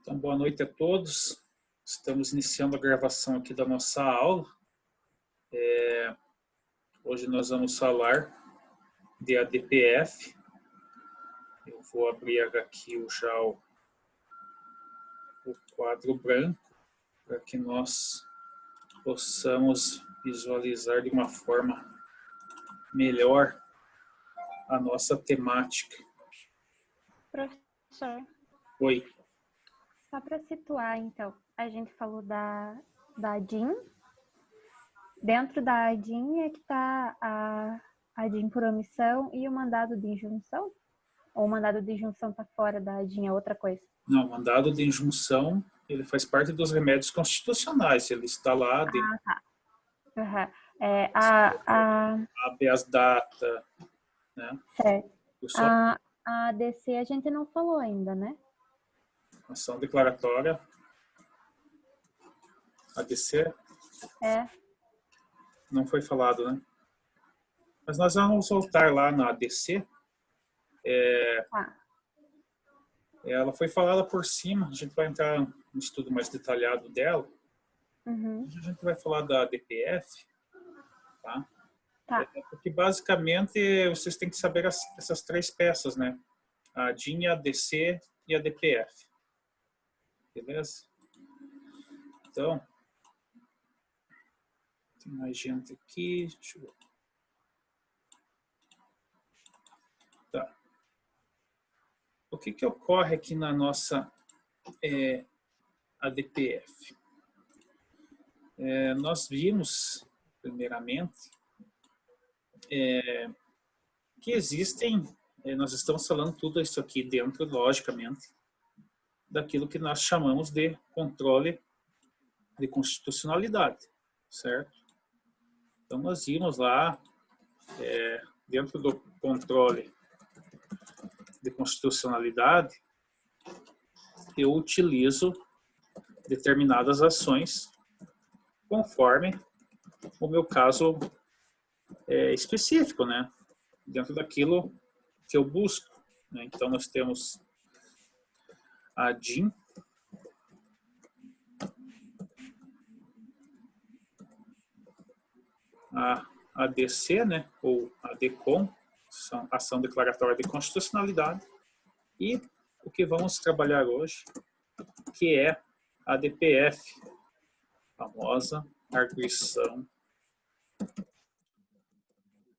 Então, boa noite a todos. Estamos iniciando a gravação aqui da nossa aula. Hoje nós vamos falar de ADPF. Eu vou abrir aqui já o quadro branco para que nós possamos visualizar de uma forma melhor a nossa temática. Professor, Oi. só para situar, então, a gente falou da DIN. Dentro da DIN é que está a DIN por omissão e o mandado de injunção? Ou o mandado de injunção está fora da DIN, é outra coisa? Não, o mandado de injunção, ele faz parte dos remédios constitucionais. Ele está lá de Tá. Uhum. habeas data, né? Certo. Só A ADC a gente não falou ainda, né? ação declaratória, ADC, não foi falado, né? Mas nós vamos voltar lá na ADC. Ela foi falada por cima, a gente vai entrar no estudo mais detalhado dela. Hoje a gente vai falar da ADPF, tá? Porque basicamente vocês têm que saber essas três peças, né? A DIN, a ADC e a ADPF. Beleza? Então, tem mais gente aqui. Deixa eu ver. Tá. O que ocorre aqui na nossa ADPF? Nós vimos, primeiramente, que existem, nós estamos falando tudo isso aqui dentro, logicamente, daquilo que nós chamamos de controle de constitucionalidade, certo? Então, nós vimos lá, dentro do controle de constitucionalidade, eu utilizo determinadas ações conforme o meu caso específico, né? Dentro daquilo que eu busco, né? Então, nós temos a DIN, a ADC, né? Ou a ADCOM, ação declaratória de constitucionalidade, e o que vamos trabalhar hoje, que é a ADPF, famosa arguição,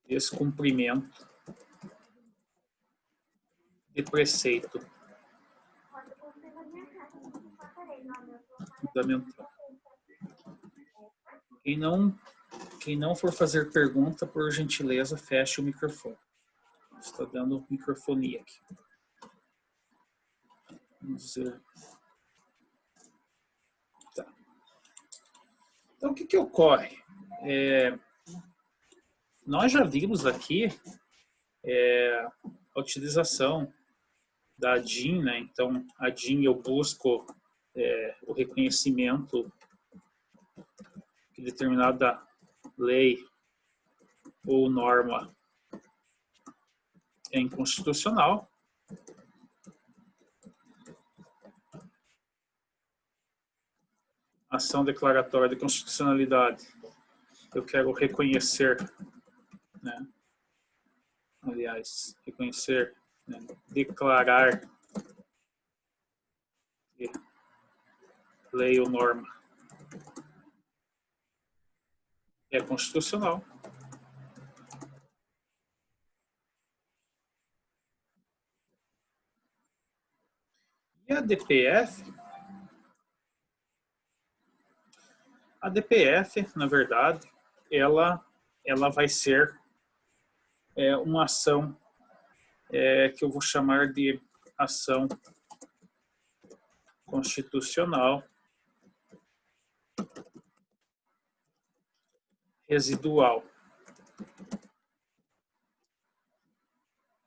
descumprimento de preceito fundamental. Quem não for fazer pergunta, por gentileza, feche o microfone. Está dando microfonia aqui. Vamos ver. Tá. Então, o que ocorre? Nós já vimos aqui a utilização da DIN, né? Então, a DIN eu busco o reconhecimento de determinada lei ou norma é inconstitucional. Ação declaratória de constitucionalidade, eu quero reconhecer, né? Aliás, reconhecer, né? Declarar que lei ou norma é constitucional. E a DPF, na verdade, ela vai ser uma ação que eu vou chamar de ação constitucional residual.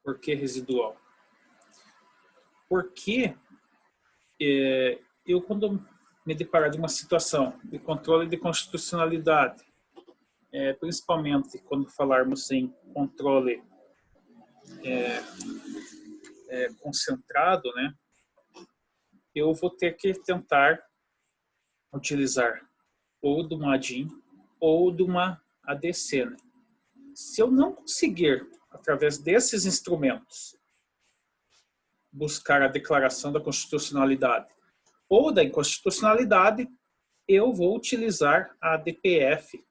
Por que residual? Porque eu, quando me deparar de uma situação de controle de constitucionalidade, principalmente quando falarmos em controle concentrado, né? eu vou ter que tentar utilizar ou de uma ADIM ou de uma ADC. Né? Se eu não conseguir, através desses instrumentos, buscar a declaração da constitucionalidade ou da inconstitucionalidade, eu vou utilizar a DPF,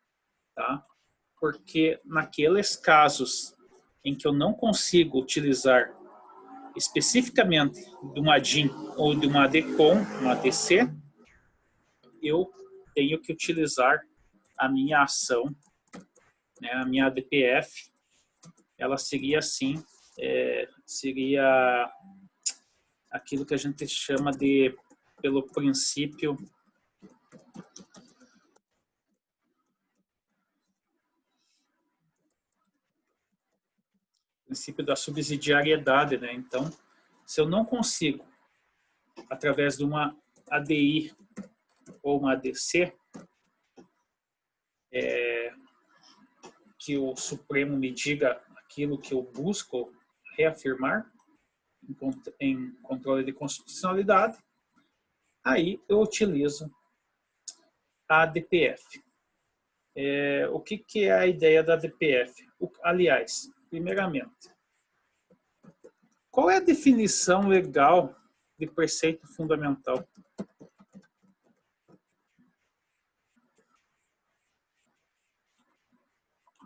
tá? Porque naqueles casos em que eu não consigo utilizar especificamente de uma ADIM ou de uma ADCOM, uma ADC, eu tenho que utilizar a minha ação, né, a minha ADPF, ela seria assim, seria aquilo que a gente chama de, pelo princípio da subsidiariedade, né? Então, se eu não consigo, através de uma ADI ou uma ADC, que o Supremo me diga aquilo que eu busco reafirmar em controle de constitucionalidade, aí eu utilizo a DPF. O que é a ideia da DPF? Aliás, primeiramente, qual é a definição legal de preceito fundamental?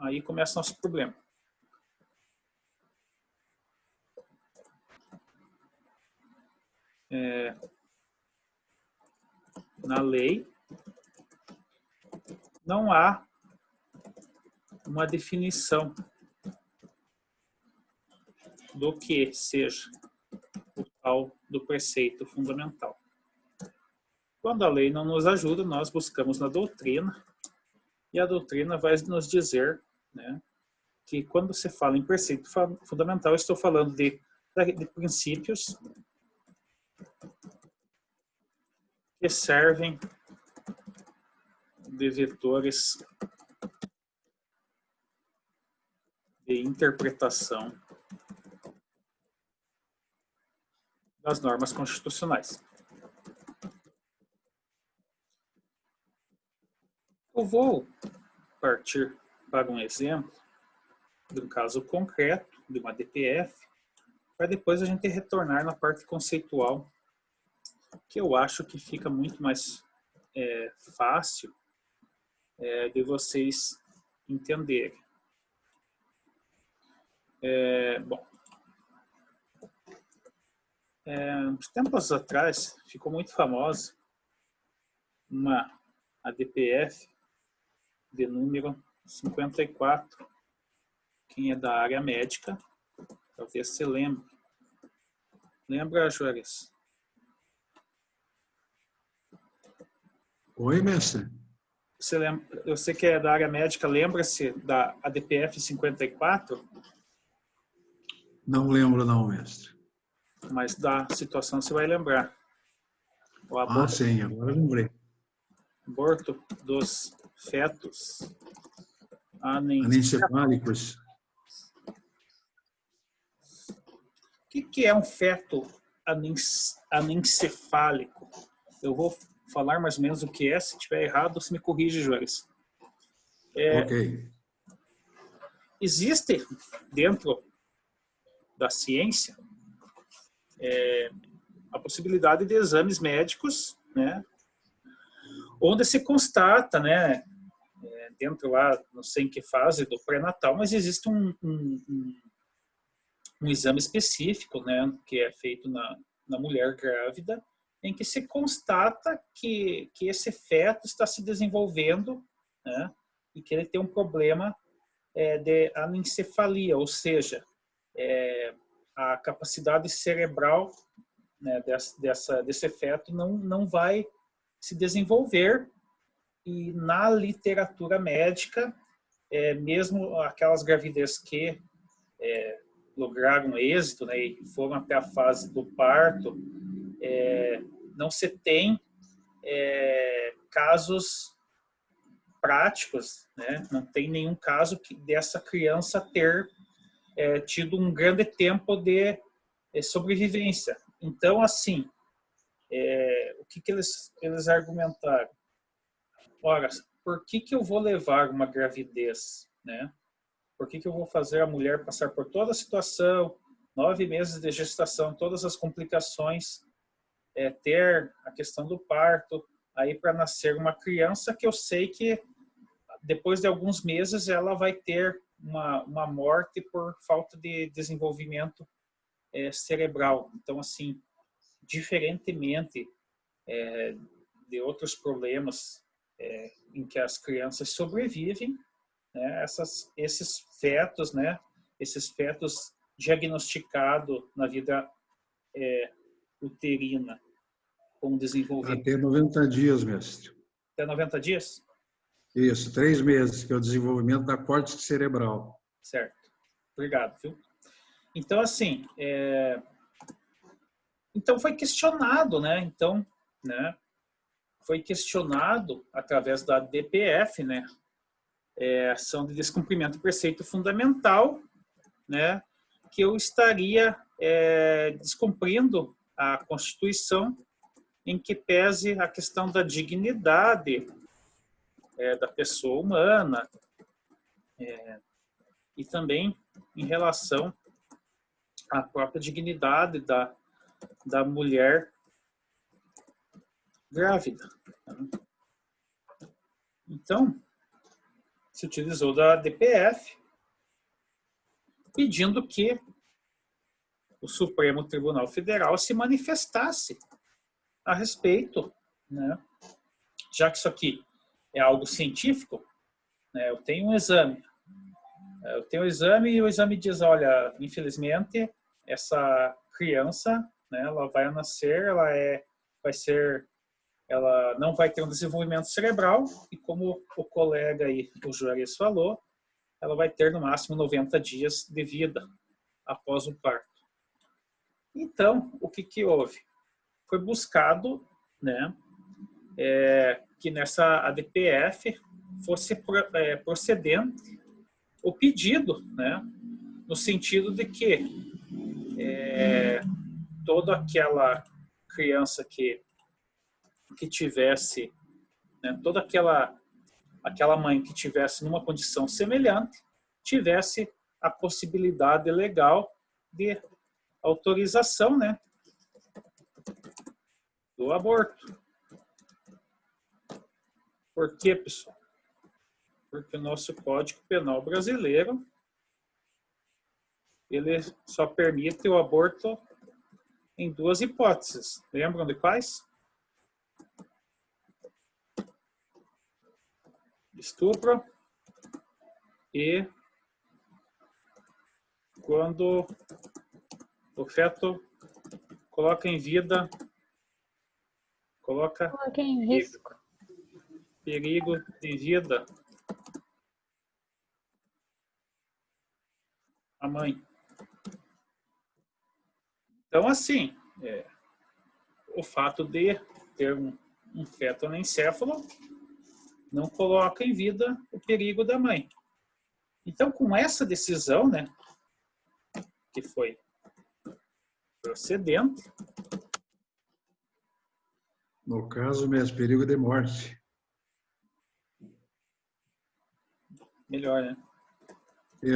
Aí começa o nosso problema. Na lei, não há uma definição do que seja o tal do preceito fundamental. Quando a lei não nos ajuda, nós buscamos na doutrina, e a doutrina vai nos dizer, né, que quando você fala em preceito fundamental, eu estou falando de princípios que servem de vetores de interpretação das normas constitucionais. Eu vou partir para um exemplo de um caso concreto, de uma DPF, para depois a gente retornar na parte conceitual, que eu acho que fica muito mais fácil de vocês entenderem. Bom, uns tempos atrás ficou muito famosa a DPF de número 54. Quem é da área médica, talvez se lembre. Lembra, Juarez? Oi, mestre. Você lembra, eu sei que é da área médica, lembra-se da ADPF 54? Não lembro não, mestre. Mas da situação você vai lembrar. Sim, agora lembrei. Aborto dos fetos anencefálicos. O que é um feto anencefálico? Eu vou falar mais ou menos o que é. Se estiver errado, você me corrige, Juarez. Ok. Existe dentro da ciência a possibilidade de exames médicos, né, onde se constata, né, dentro lá, não sei em que fase do pré-natal, mas existe um exame específico, né, que é feito na mulher grávida, em que se constata que esse feto está se desenvolvendo, né, e que ele tem um problema de anencefalia, ou seja, a capacidade cerebral, né, desse feto não vai se desenvolver. E na literatura médica, mesmo aquelas gravidez que lograram êxito, né, e foram até a fase do parto, não se tem casos práticos, né, não tem nenhum caso dessa criança ter tido um grande tempo de sobrevivência. Então, assim, o que eles argumentaram? Ora, por que eu vou levar uma gravidez, né? Por que eu vou fazer a mulher passar por toda a situação, 9 meses de gestação, todas as complicações, ter a questão do parto, aí para nascer uma criança que eu sei que depois de alguns meses ela vai ter uma morte por falta de desenvolvimento cerebral. Então, assim, diferentemente de outros problemas em que as crianças sobrevivem, né, esses fetos, né, esses fetos diagnosticados na vida uterina com desenvolvimento. Até 90 dias, mestre. Até 90 dias? Isso, 3 meses, que é o desenvolvimento da córtex cerebral. Certo. Obrigado, viu? Então, assim, então foi questionado, né? Então, né, foi questionado através da DPF, né? Ação de descumprimento do preceito fundamental, né? Que eu estaria descumprindo a Constituição em que pese a questão da dignidade da pessoa humana e também em relação à própria dignidade da mulher grávida. Então, se utilizou da DPF, pedindo que o Supremo Tribunal Federal se manifestasse a respeito, né? Já que isso aqui é algo científico, né? Eu tenho um exame e o exame diz, olha, infelizmente, essa criança, né, ela vai nascer, ela não vai ter um desenvolvimento cerebral e como o colega aí, o Juarez falou, ela vai ter no máximo 90 dias de vida após o parto. Então, o que houve? Foi buscado, né, que nessa ADPF fosse procedente o pedido, né, no sentido de que toda aquela criança que tivesse, né, toda aquela mãe que tivesse numa condição semelhante, tivesse a possibilidade legal de autorização, né, do aborto. Por quê, pessoal? Porque o nosso Código Penal brasileiro ele só permite o aborto em 2 hipóteses. Lembram de quais? Estupro e quando o feto coloca em vida, coloca em risco. Perigo de vida a mãe. Então, assim, o fato de ter um feto anencefalo não coloca em vida o perigo da mãe. Então, com essa decisão, né, que foi procedente. No caso, mesmo, perigo de morte. Melhor, né?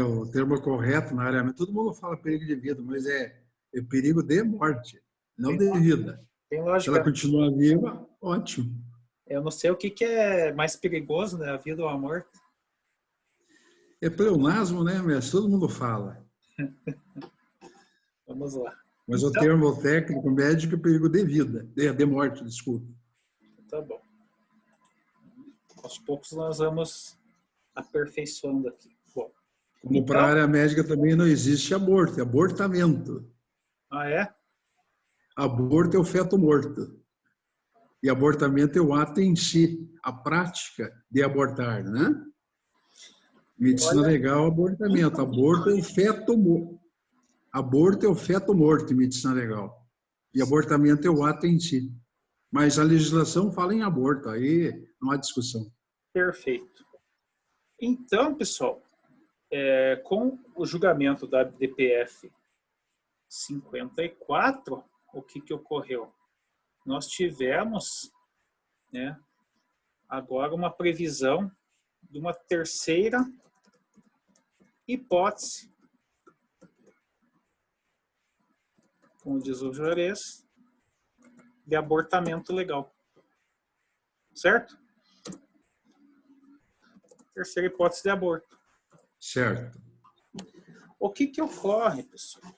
O termo correto na área, todo mundo fala perigo de vida, mas é perigo de morte, não de vida. Tem lógica. Se ela continua viva, ótimo. Eu não sei o que é mais perigoso, né? A vida ou a morte. É pleonasmo, né, mestre? Todo mundo fala. Vamos lá. Mas então, o termo técnico médico é perigo de vida, de morte, desculpa. Tá bom. Aos poucos nós vamos aperfeiçoando aqui. Bom, como então, para a área médica também não existe aborto, é abortamento. Ah, é? Aborto é o feto morto. E abortamento é o ato em si, a prática de abortar, né? Medicina legal, abortamento. Aborto é o feto morto. Aborto é o feto morto em medicina legal. E abortamento é o ato em si. Mas a legislação fala em aborto, aí não há discussão. Perfeito. Então, pessoal, com o julgamento da DPF 54, o que ocorreu? nós tivemos, né, agora uma previsão de uma terceira hipótese, como diz o Juarez, de abortamento legal. Certo? Terceira hipótese de aborto. Certo. O que ocorre, pessoal?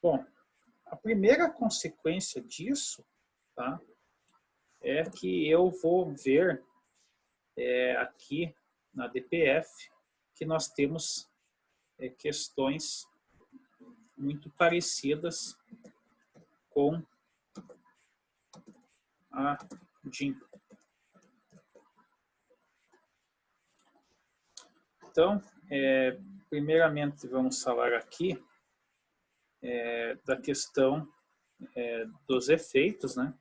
Bom, a primeira consequência disso, tá, é que eu vou ver aqui na DPF que nós temos questões muito parecidas com a DIN. Então, primeiramente vamos falar aqui da questão dos efeitos, né?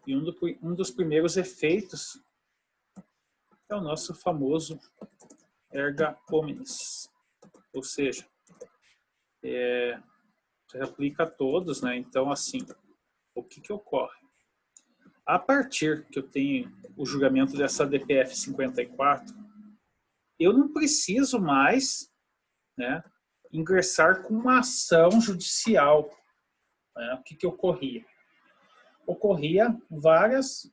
E um dos primeiros efeitos é o nosso famoso erga omnes, ou seja, se aplica a todos, né? Então, assim, o que ocorre? A partir que eu tenho o julgamento dessa DPF 54, eu não preciso mais, né, ingressar com uma ação judicial. Né? O que ocorria? Ocorria várias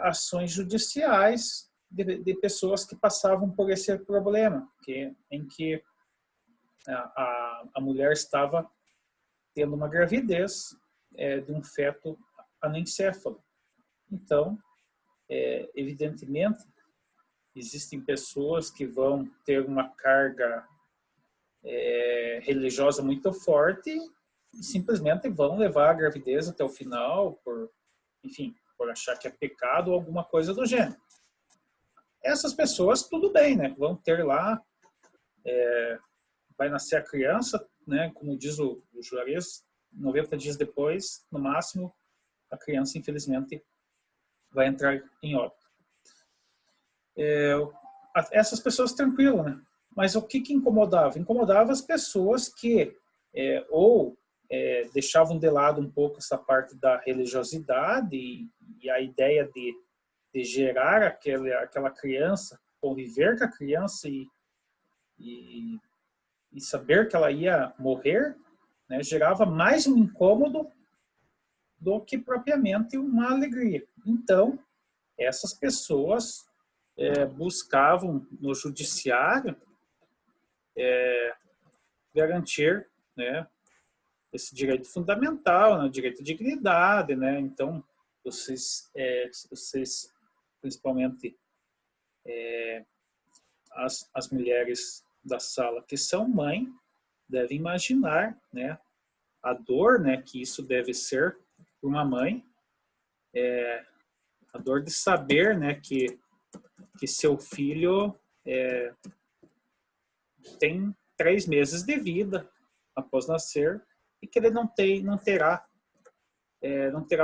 ações judiciais de pessoas que passavam por esse problema, em que a mulher estava tendo uma gravidez de um feto anencéfalo. Então, evidentemente, existem pessoas que vão ter uma carga religiosa muito forte e simplesmente vão levar a gravidez até o final, por achar que é pecado ou alguma coisa do gênero. Essas pessoas, tudo bem, né? Vão ter lá, vai nascer a criança, né? Como diz o Juarez, 90 dias depois, no máximo, a criança, infelizmente, vai entrar em óbito. Essas pessoas tranquilo, né? Mas o que incomodava? Incomodava as pessoas que deixavam de lado um pouco essa parte da religiosidade e a ideia de gerar aquela criança, conviver com a criança e saber que ela ia morrer, né, gerava mais um incômodo do que propriamente uma alegria. Então, essas pessoas buscavam no judiciário garantir, né, esse direito fundamental, né, o direito à dignidade, né? Então, vocês principalmente as mulheres da sala que são mãe, devem imaginar, né, a dor, né, que isso deve ser para uma mãe, a dor de saber, né, que seu filho tem 3 meses de vida após nascer e que ele não terá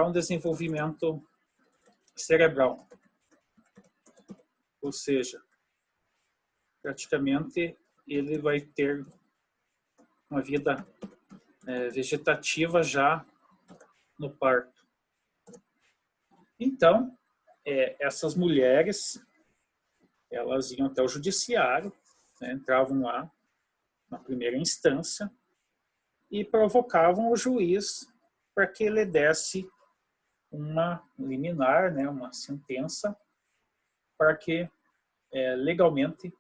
um desenvolvimento cerebral. Ou seja, praticamente ele vai ter uma vida vegetativa já no parto. Então, essas mulheres, elas iam até o judiciário, né, entravam lá na primeira instância e provocavam o juiz para que ele desse uma liminar, né, uma sentença, para que legalmente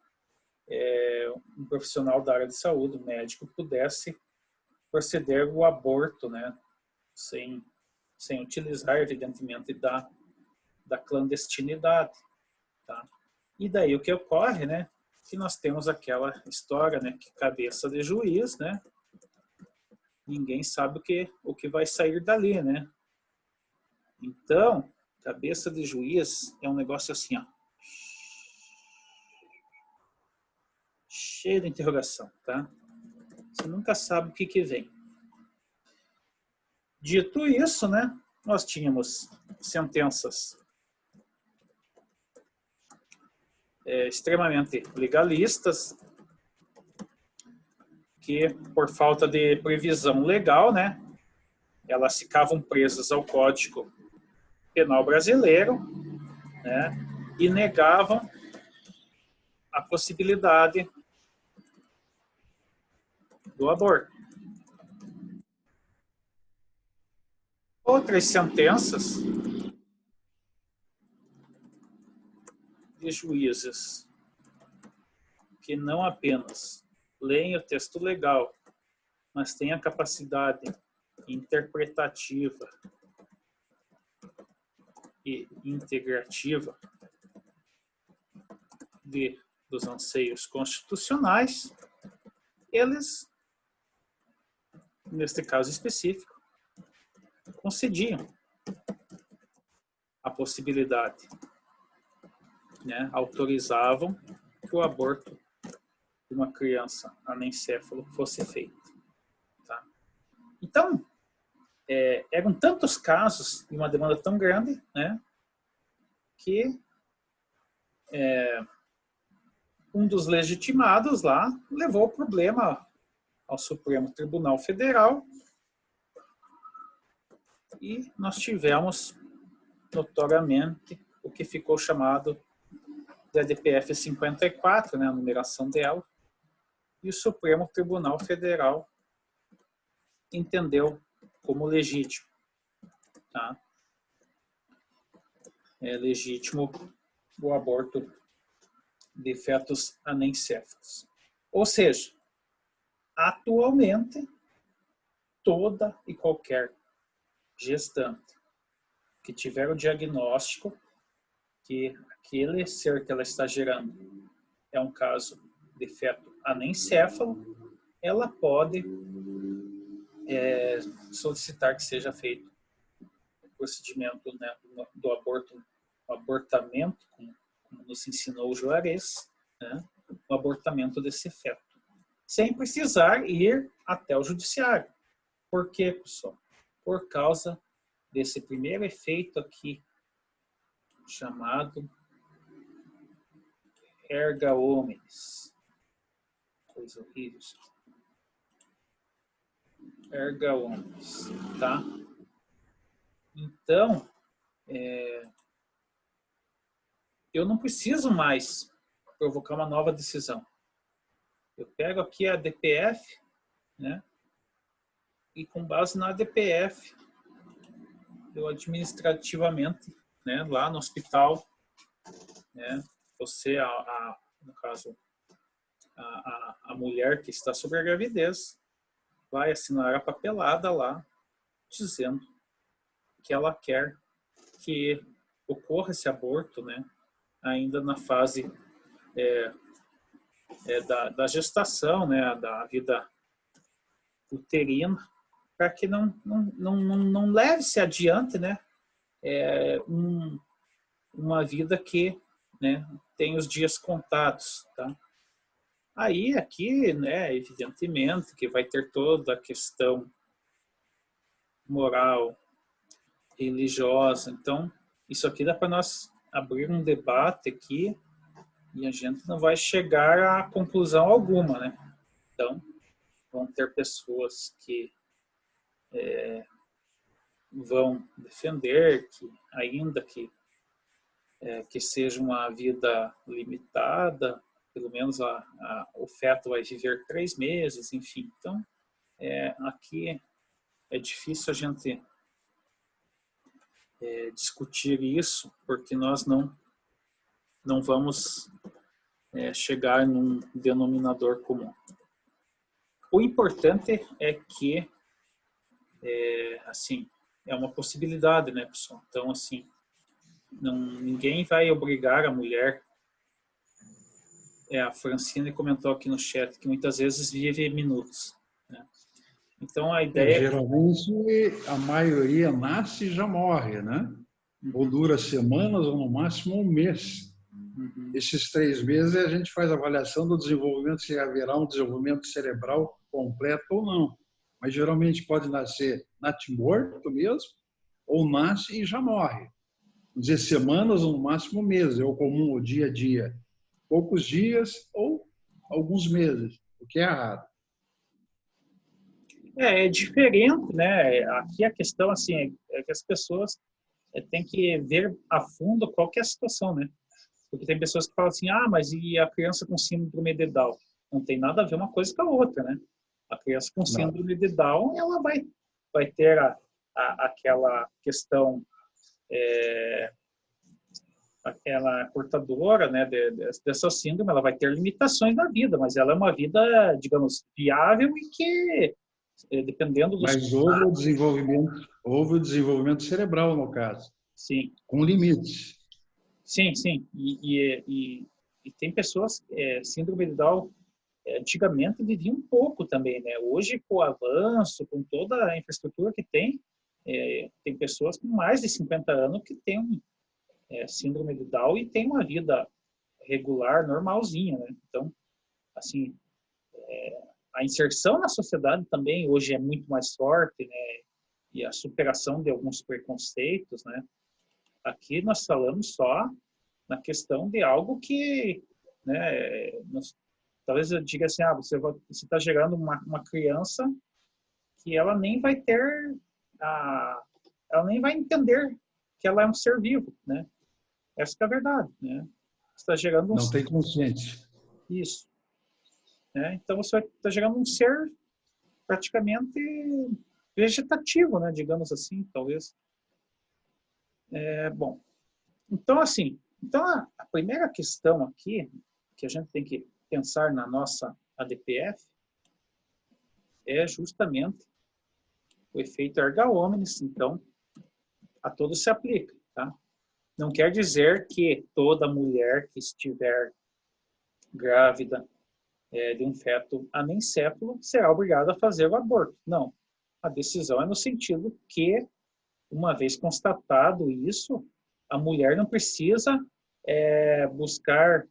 um profissional da área de saúde, um médico, pudesse proceder ao aborto, né, sem utilizar, evidentemente, da clandestinidade. Tá? E daí o que ocorre, né, que nós temos aquela história, né, que cabeça de juiz, né, ninguém sabe o que vai sair dali, né. Então, cabeça de juiz é um negócio assim, ó, cheio de interrogação, tá? Você nunca sabe o que vem. Dito isso, né, nós tínhamos sentenças extremamente legalistas que, por falta de previsão legal, né, elas ficavam presas ao Código Penal brasileiro, né, e negavam a possibilidade do aborto. Outras sentenças de juízes que não apenas leem o texto legal, mas têm a capacidade interpretativa e integrativa dos anseios constitucionais, eles, neste caso específico, concediam a possibilidade, né, autorizavam que o aborto de uma criança anencéfalo fosse feito. Tá? Então, eram tantos casos e uma demanda tão grande, né, que um dos legitimados lá levou o problema ao Supremo Tribunal Federal e nós tivemos notoriamente o que ficou chamado de ADPF 54, né, a numeração dela, e o Supremo Tribunal Federal entendeu como legítimo. Tá? É legítimo o aborto de fetos anencéfalos. Ou seja, atualmente, toda e qualquer gestante que tiver o diagnóstico que aquele ser que ela está gerando é um caso de feto anencéfalo, ela pode solicitar que seja feito o procedimento, né, do abortamento, como nos ensinou o Juarez, né, o abortamento desse feto, sem precisar ir até o judiciário. Por quê, pessoal? Por causa desse primeiro efeito aqui, chamado erga omnes. Coisa horrível. Erga omnes, tá? Então, eu não preciso mais provocar uma nova decisão. Eu pego aqui a DPF, né? E com base na DPF, eu administrativamente, né, lá no hospital, né, você, no caso, a mulher que está sob a gravidez, vai assinar a papelada lá, dizendo que ela quer que ocorra esse aborto, né, ainda na fase da gestação, né, da vida uterina, para que não leve-se adiante, né, uma vida que, né, tem os dias contados, tá? Aí, aqui, né, evidentemente, que vai ter toda a questão moral, religiosa. Então, isso aqui dá para nós abrir um debate aqui e a gente não vai chegar a conclusão alguma, né? Então, vão ter pessoas que vão defender que, ainda que seja uma vida limitada, pelo menos o feto vai viver 3 meses, enfim. Então, aqui é difícil a gente discutir isso, porque nós não vamos chegar num denominador comum. O importante é que, assim, é uma possibilidade, né, pessoal? Então, assim, ninguém vai obrigar a mulher. A Francine comentou aqui no chat que muitas vezes vive minutos, né? Então, a ideia... geralmente, a maioria nasce e já morre, né? Ou dura semanas ou, no máximo, um mês. Esses 3 meses, a gente faz a avaliação do desenvolvimento, se haverá um desenvolvimento cerebral completo ou não. Mas, geralmente, pode nascer natimorto mesmo, ou nasce e já morre. Vamos dizer, semanas ou, no máximo, meses. É o comum, o dia a dia. Poucos dias ou alguns meses, o que é raro. É diferente, né? Aqui a questão, assim, é que as pessoas têm que ver a fundo qual que é a situação, né? Porque tem pessoas que falam assim, ah, mas e a criança com síndrome de Down? Não tem nada a ver uma coisa com a outra, né? A criança com Não. síndrome de Down, ela vai ter aquela questão, aquela portadora, né, dessa síndrome, ela vai ter limitações na vida, mas ela é uma vida, digamos, viável e que, dependendo dos... Mas houve o desenvolvimento cerebral, no caso, Sim. com limites. Sim, sim. E tem pessoas, síndrome de Down, antigamente viviam um pouco também, né? Hoje, com o avanço, com toda a infraestrutura que tem pessoas com mais de 50 anos que têm síndrome de Down e têm uma vida regular, normalzinha, né? Então, assim, a inserção na sociedade também hoje é muito mais forte, né? E a superação de alguns preconceitos, né? Aqui nós falamos só na questão de algo que, né, talvez eu diga assim, você está gerando uma criança que ela nem vai ter, ela nem vai entender que ela é um ser vivo, né? Essa que é a verdade, né? Você está gerando um Não tem consciência. Isso. Né? Então você está gerando um ser praticamente vegetativo, né? Digamos assim, talvez. Bom, então assim, a primeira questão aqui que a gente tem que pensar na nossa ADPF é justamente o efeito erga omnes, então, a todos se aplica, tá? Não quer dizer que toda mulher que estiver grávida de um feto anencefalo será obrigada a fazer o aborto. Não. A decisão é no sentido que, uma vez constatado isso, a mulher não precisa buscar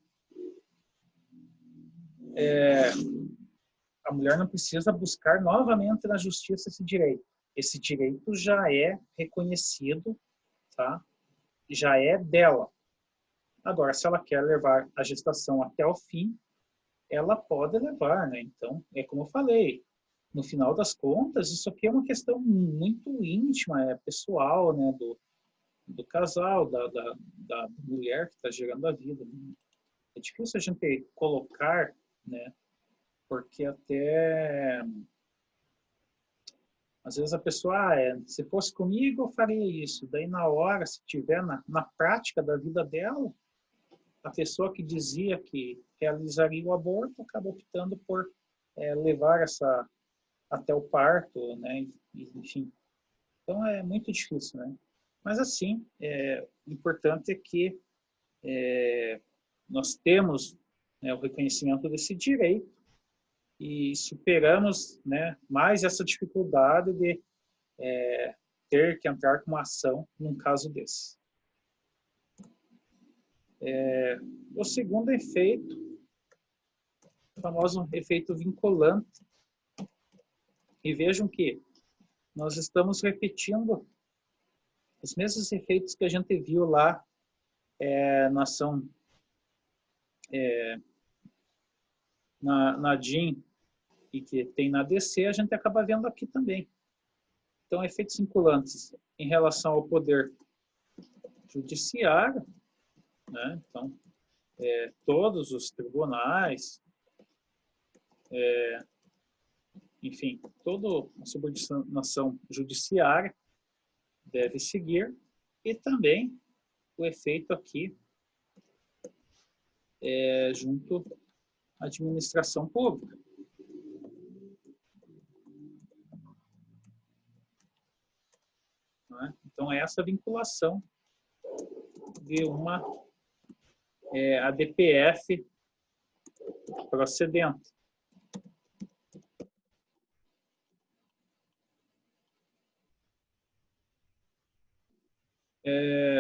a mulher não precisa buscar novamente na justiça esse direito. Esse direito já é reconhecido, tá? Já é dela. Agora, se ela quer levar a gestação até o fim, ela pode levar, né? Então, é como eu falei, no final das contas, isso aqui é uma questão muito íntima, pessoal, né? Do casal, da mulher que está gerando a vida. É difícil a gente colocar, né? Porque até às vezes a pessoa, se fosse comigo, eu faria isso. Daí, na hora, se tiver na prática da vida dela, a pessoa que dizia que realizaria o aborto acaba optando por levar essa até o parto, né? Enfim. Então, é muito difícil, né? Mas, assim, o importante é que nós temos, né, o reconhecimento desse direito e superamos, né, mais essa dificuldade de ter que entrar com uma ação num caso desse. O segundo efeito, o famoso efeito vinculante. E vejam que nós estamos repetindo os mesmos efeitos que a gente viu lá na ação, na DIN e que tem na DC, a gente acaba vendo aqui também. Então, efeitos vinculantes em relação ao poder judiciário, né? Então, todos os tribunais, enfim, toda a subordinação judiciária deve seguir, e também o efeito aqui junto à administração pública. Não é? Então, essa vinculação de uma ADPF procedente.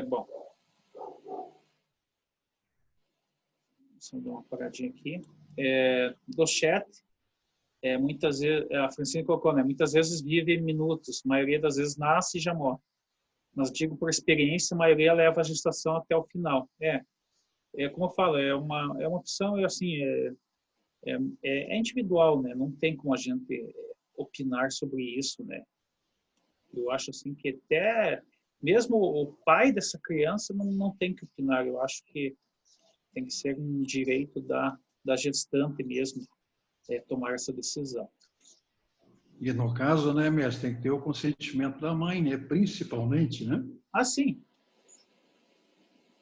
Bom, deixa eu dar uma paradinha aqui. Do chat, muitas vezes, a Francine colocou, né? Muitas vezes vive minutos, a maioria das vezes nasce e já morre. Mas digo por experiência, a maioria leva a gestação até o final. Como eu falo, é uma opção, assim, é individual, né? Não tem como a gente opinar sobre isso, né? Eu acho assim que até mesmo o pai dessa criança não tem que opinar. Eu acho que tem que ser um direito da gestante mesmo tomar essa decisão. E no caso, né, mestre, tem que ter o consentimento da mãe, né, principalmente, né? Ah, sim.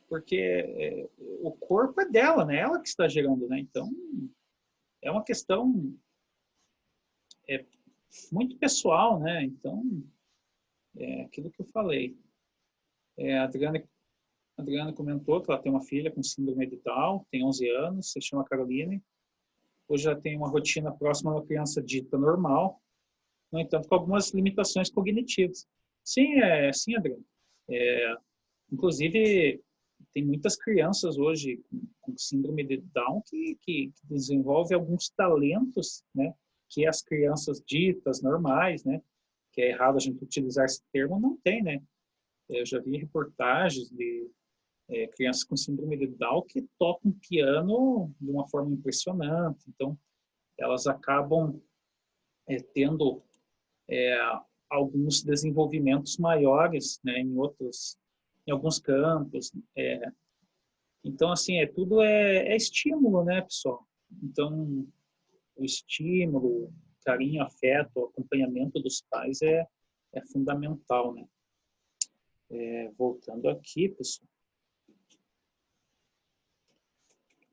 Porque o corpo é dela, né? Ela que está gerando, né? Então, é uma questão muito pessoal, né? Então, é aquilo que eu falei. A Adriana comentou que ela tem uma filha com síndrome de Down, tem 11 anos, se chama Caroline. Hoje ela tem uma rotina próxima a uma criança dita normal, no entanto, com algumas limitações cognitivas. Sim, Adriana. Inclusive, tem muitas crianças hoje com síndrome de Down que desenvolvem alguns talentos, né? Que as crianças ditas normais, né? Que é errado a gente utilizar esse termo, não tem, né? Eu já vi reportagens de crianças com síndrome de Down que tocam piano de uma forma impressionante. Então, elas acabam tendo alguns desenvolvimentos maiores, né? Em alguns campos. Então, assim, tudo é estímulo, né, pessoal? Então, o estímulo, carinho, afeto, acompanhamento dos pais é fundamental, né? Voltando aqui, pessoal.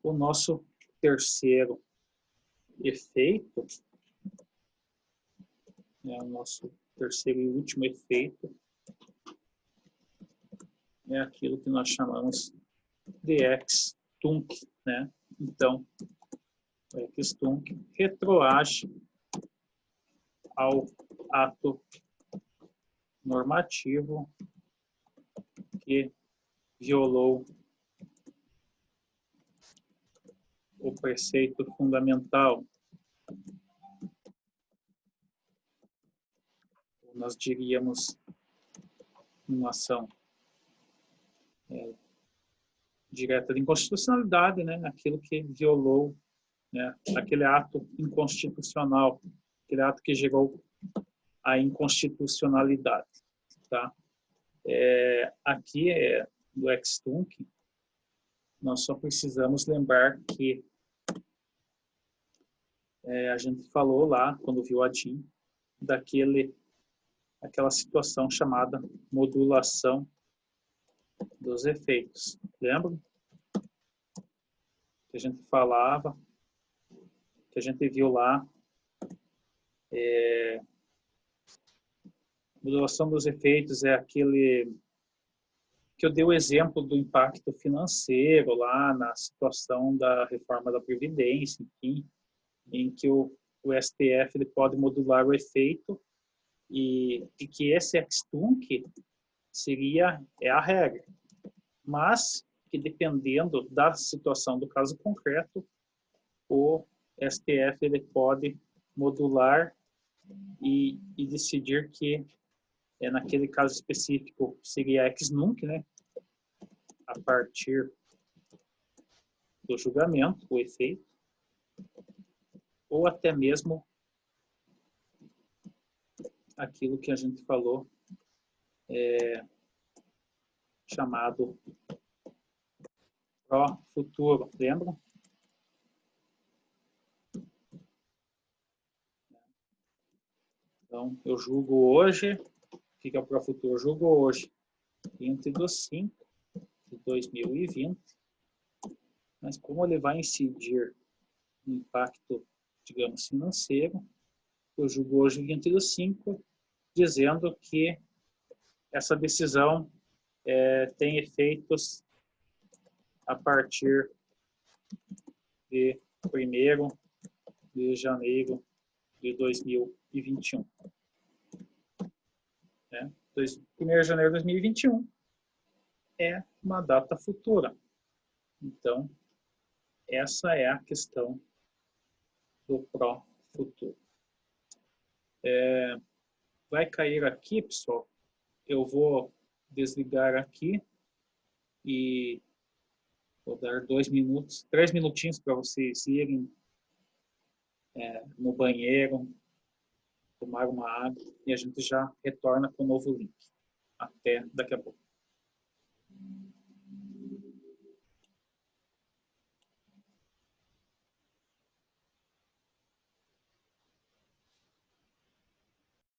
O nosso terceiro efeito, o nosso terceiro e último efeito, é aquilo que nós chamamos de ex-tunc, né? Então, o ex-tunc retroage ao ato normativo que violou o preceito fundamental. Nós diríamos uma ação direta de inconstitucionalidade, né? Aquilo que violou, né? Aquele ato inconstitucional, aquele ato que gerou a inconstitucionalidade, tá? Aqui do ex-tunc, nós só precisamos lembrar que a gente falou lá, quando viu a DIN, aquela situação chamada modulação dos efeitos. Lembra? Que a gente falava, que a gente viu lá, modulação dos efeitos é aquele que eu dei o exemplo do impacto financeiro lá na situação da reforma da Previdência, enfim, em que o STF ele pode modular o efeito e que esse ex-tunc seria a regra, mas que dependendo da situação do caso concreto, o STF ele pode modular e decidir que naquele caso específico seria ex-nunc, né? A partir do julgamento, o efeito, ou até mesmo aquilo que a gente falou, chamado pró-futuro, lembra? Então, eu julgo hoje, fica pró-futuro, eu julgo hoje, 20/5 de 2020, mas como ele vai incidir no impacto, digamos, financeiro, eu julgo hoje 20/5, dizendo que essa decisão tem efeitos a partir de 1º de janeiro de 2021. 1º de janeiro de 2021 é uma data futura. Então, essa é a questão do pró-futuro. Vai cair aqui, pessoal. Eu vou desligar aqui e vou dar 2 minutos, 3 minutinhos para vocês irem no banheiro, tomar uma água e a gente já retorna com o novo link. Até daqui a pouco.